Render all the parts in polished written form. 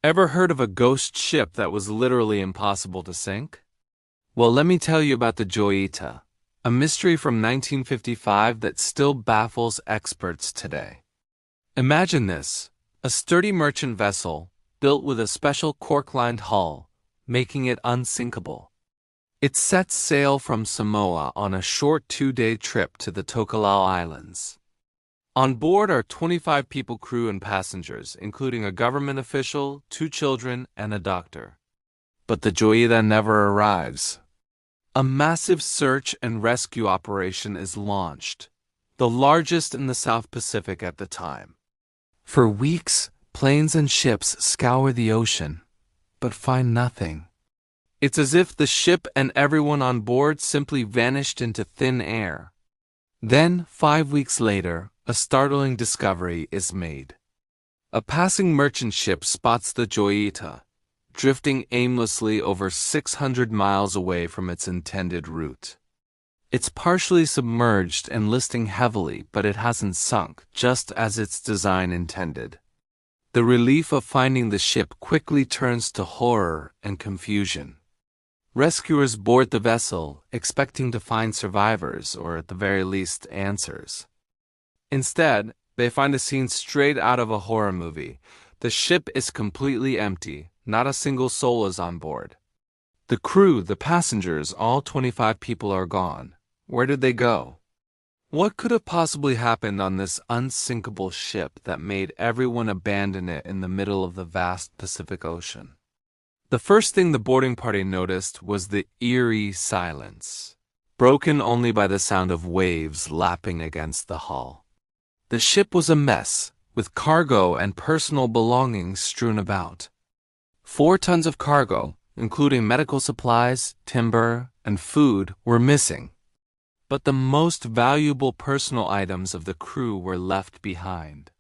Ever heard of a ghost ship that was literally impossible to sink? Well, let me tell you about the Joyita, a mystery from 1955 that still baffles experts today. Imagine this, a sturdy merchant vessel, built with a special cork-lined hull, making it unsinkable. It sets sail from Samoa on a short 2-day trip to the Tokelau Islands. On board are 25 people, crew and passengers, including a government official, 2 children, and a doctor. But the Joyita never arrives. A massive search and rescue operation is launched, the largest in the South Pacific at the time. For weeks, planes and ships scour the ocean, but find nothing. It's as if the ship and everyone on board simply vanished into thin air. Then, 5 weeks later, a startling discovery is made. A passing merchant ship spots the Joyita, drifting aimlessly over 600 miles away from its intended route. It's partially submerged and listing heavily, but it hasn't sunk, just as its design intended. The relief of finding the ship quickly turns to horror and confusion. Rescuers board the vessel, expecting to find survivors, or at the very least, answers. Instead, they find a scene straight out of a horror movie. The ship is completely empty, not a single soul is on board. The crew, the passengers, all 25 people are gone. Where did they go? What could have possibly happened on this unsinkable ship that made everyone abandon it in the middle of the vast Pacific Ocean? The first thing the boarding party noticed was the eerie silence, broken only by the sound of waves lapping against the hull. The ship was a mess, with cargo and personal belongings strewn about. 4 tons of cargo, including medical supplies, timber, and food, were missing. But the most valuable personal items of the crew were left behind.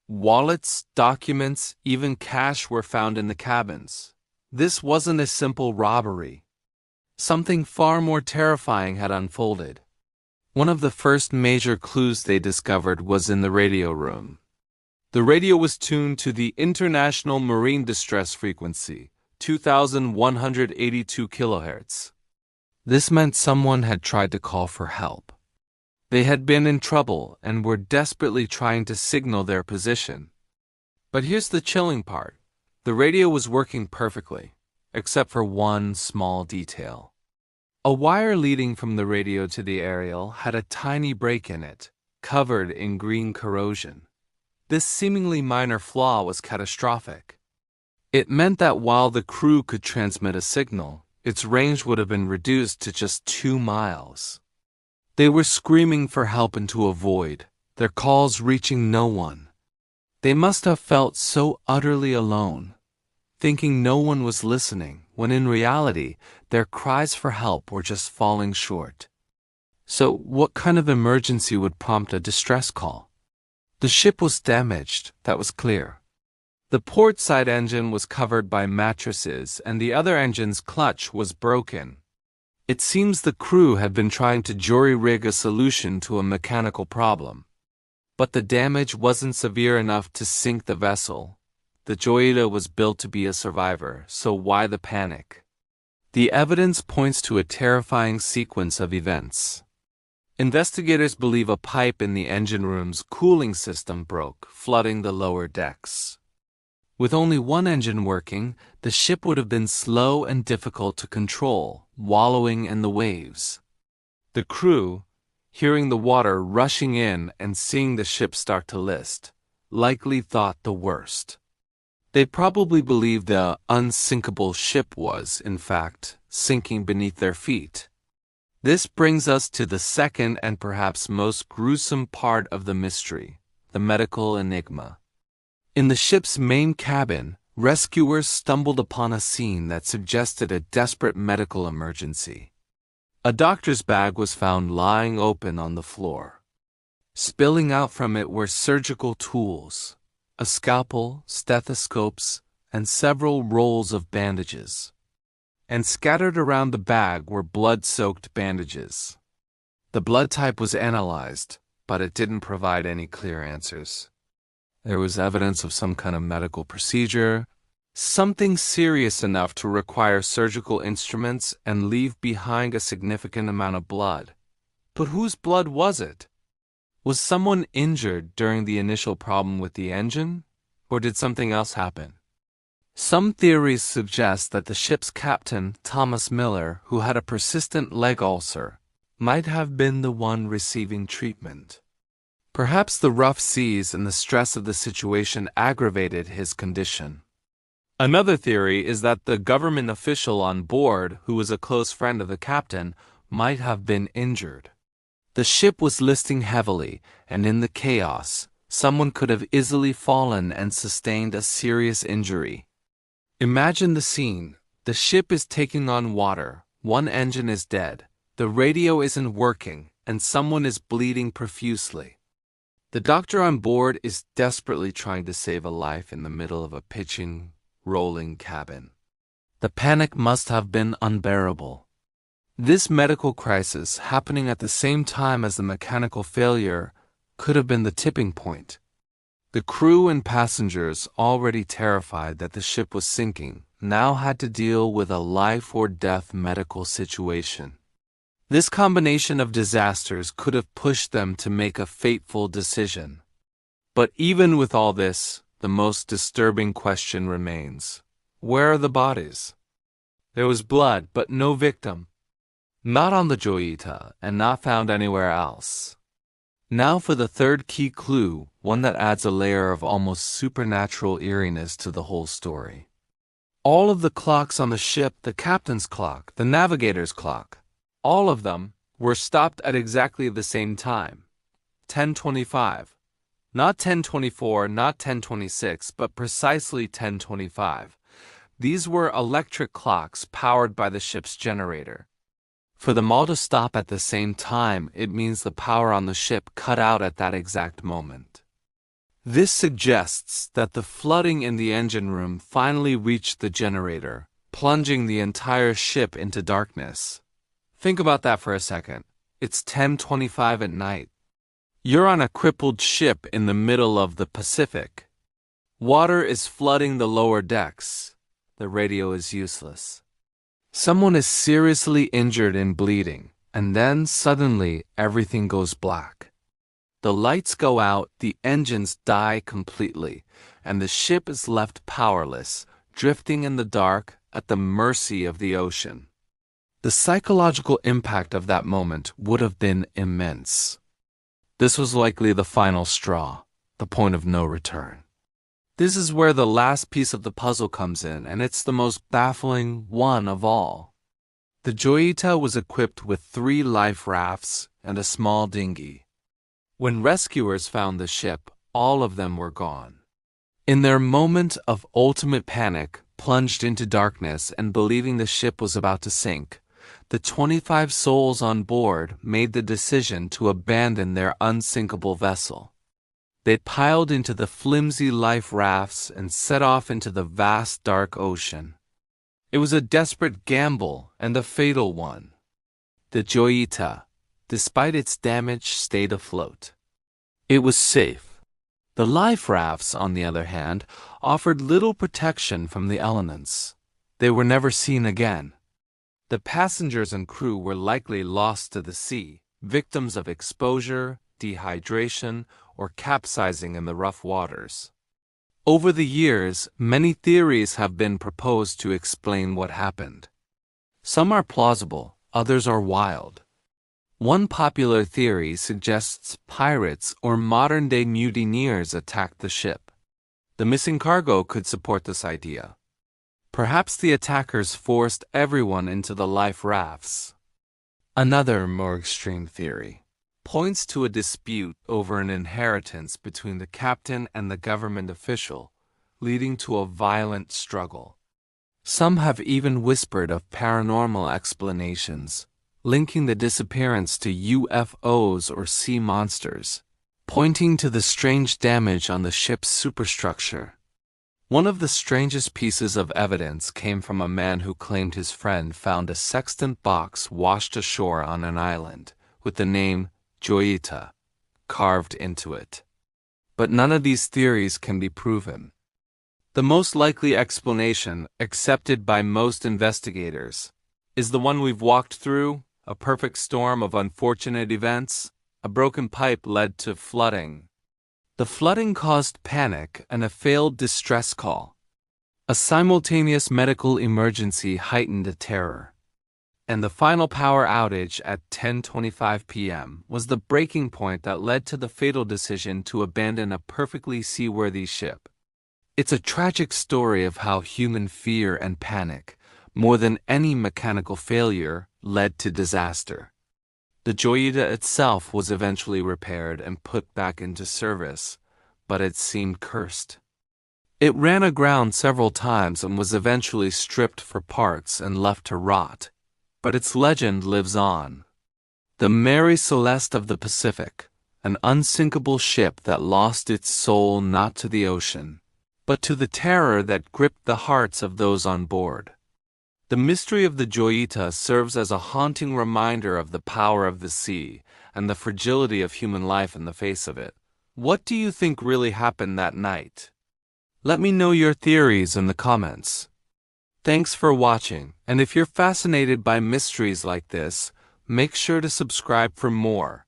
Wallets, documents, even cash were found in the cabins. This wasn't a simple robbery. Something far more terrifying had unfolded. One of the first major clues they discovered was in the radio room. The radio was tuned to the International Marine Distress Frequency, 2182 kHz. This meant someone had tried to call for help. They had been in trouble and were desperately trying to signal their position. But here's the chilling part. The radio was working perfectly, except for one small detail. A wire leading from the radio to the aerial had a tiny break in it, covered in green corrosion. This seemingly minor flaw was catastrophic. It meant that while the crew could transmit a signal, its range would have been reduced to just 2 miles. They were screaming for help into a void, their calls reaching no one. They must have felt so utterly alone, thinking no one was listening, when in reality, their cries for help were just falling short. So, what kind of emergency would prompt a distress call? The ship was damaged, that was clear. The port side engine was covered by mattresses, and the other engine's clutch was broken. It seems the crew had been trying to jury-rig a solution to a mechanical problem. But the damage wasn't severe enough to sink the vessel. The Joyita was built to be a survivor, so why the panic? The evidence points to a terrifying sequence of events. Investigators believe a pipe in the engine room's cooling system broke, flooding the lower decks. With only one engine working, the ship would have been slow and difficult to control, wallowing in the waves. The crew, hearing the water rushing in and seeing the ship start to list, likely thought the worst. They probably believed the unsinkable ship was, in fact, sinking beneath their feet. This brings us to the second and perhaps most gruesome part of the mystery, the medical enigma. In the ship's main cabin, rescuers stumbled upon a scene that suggested a desperate medical emergency. A doctor's bag was found lying open on the floor. Spilling out from it were surgical tools, a scalpel, stethoscopes, and several rolls of bandages. And scattered around the bag were blood-soaked bandages. The blood type was analyzed, but it didn't provide any clear answers. There was evidence of some kind of medical procedure, Something serious enough to require surgical instruments and leave behind a significant amount of blood. But whose blood was it? Was someone injured during the initial problem with the engine, or did something else happen? Some theories suggest that the ship's captain, Thomas Miller, who had a persistent leg ulcer, might have been the one receiving treatment. Perhaps the rough seas and the stress of the situation aggravated his condition. Another theory is that the government official on board, who was a close friend of the captain, might have been injured. The ship was listing heavily, and in the chaos, someone could have easily fallen and sustained a serious injury. Imagine the scene. The ship is taking on water, one engine is dead, the radio isn't working, and someone is bleeding profusely. The doctor on board is desperately trying to save a life in the middle of a pitching, rolling cabin. The panic must have been unbearable. This medical crisis, happening at the same time as the mechanical failure, could have been the tipping point. The crew and passengers, already terrified that the ship was sinking, now had to deal with a life-or-death medical situation. This combination of disasters could have pushed them to make a fateful decision. But even with all this, the most disturbing question remains. Where are the bodies? There was blood, but no victim. Not on the Joyita, and not found anywhere else. Now for the third key clue, one that adds a layer of almost supernatural eeriness to the whole story. All of the clocks on the ship, the captain's clock, the navigator's clock, all of them were stopped at exactly the same time, 10:25. Not 10:24, not 10:26, but precisely 10:25. These were electric clocks powered by the ship's generator. For them all to stop at the same time, it means the power on the ship cut out at that exact moment. This suggests that the flooding in the engine room finally reached the generator, plunging the entire ship into darkness. Think about that for a second. It's 10:25 at night. You're on a crippled ship in the middle of the Pacific. Water is flooding the lower decks. The radio is useless. Someone is seriously injured and bleeding, and then suddenly everything goes black. The lights go out, the engines die completely, and the ship is left powerless, drifting in the dark at the mercy of the ocean. The psychological impact of that moment would have been immense. This was likely the final straw, the point of no return. This is where the last piece of the puzzle comes in, and it's the most baffling one of all. The Joyita was equipped with 3 life rafts and a small dinghy. When rescuers found the ship, all of them were gone. In their moment of ultimate panic, plunged into darkness and believing the ship was about to sink, the 25 souls on board made the decision to abandon their unsinkable vessel. They piled into the flimsy life rafts and set off into the vast dark ocean. It was a desperate gamble and a fatal one. The Joyita, despite its damage, stayed afloat. It was safe. The life rafts, on the other hand, offered little protection from the elements. They were never seen again. The passengers and crew were likely lost to the sea, victims of exposure, dehydration, or capsizing in the rough waters. Over the years, many theories have been proposed to explain what happened. Some are plausible, others are wild. One popular theory suggests pirates or modern-day mutineers attacked the ship. The missing cargo could support this idea. Perhaps the attackers forced everyone into the life rafts. Another, more extreme theory points to a dispute over an inheritance between the captain and the government official, leading to a violent struggle. Some have even whispered of paranormal explanations, linking the disappearance to UFOs or sea monsters, pointing to the strange damage on the ship's superstructure. One of the strangest pieces of evidence came from a man who claimed his friend found a sextant box washed ashore on an island, with the name Joyita carved into it. But none of these theories can be proven. The most likely explanation, accepted by most investigators, is the one we've walked through: a perfect storm of unfortunate events. A broken pipe led to flooding. The flooding caused panic and a failed distress call. A simultaneous medical emergency heightened the terror. And the final power outage at 10:25 p.m. was the breaking point that led to the fatal decision to abandon a perfectly seaworthy ship. It's a tragic story of how human fear and panic, more than any mechanical failure, led to disaster. The Joyita itself was eventually repaired and put back into service, but it seemed cursed. It ran aground several times and was eventually stripped for parts and left to rot, but its legend lives on. The Mary Celeste of the Pacific, an unsinkable ship that lost its soul not to the ocean, but to the terror that gripped the hearts of those on board. The mystery of the Joyita serves as a haunting reminder of the power of the sea and the fragility of human life in the face of it. What do you think really happened that night? Let me know your theories in the comments. Thanks for watching, and if you're fascinated by mysteries like this, make sure to subscribe for more.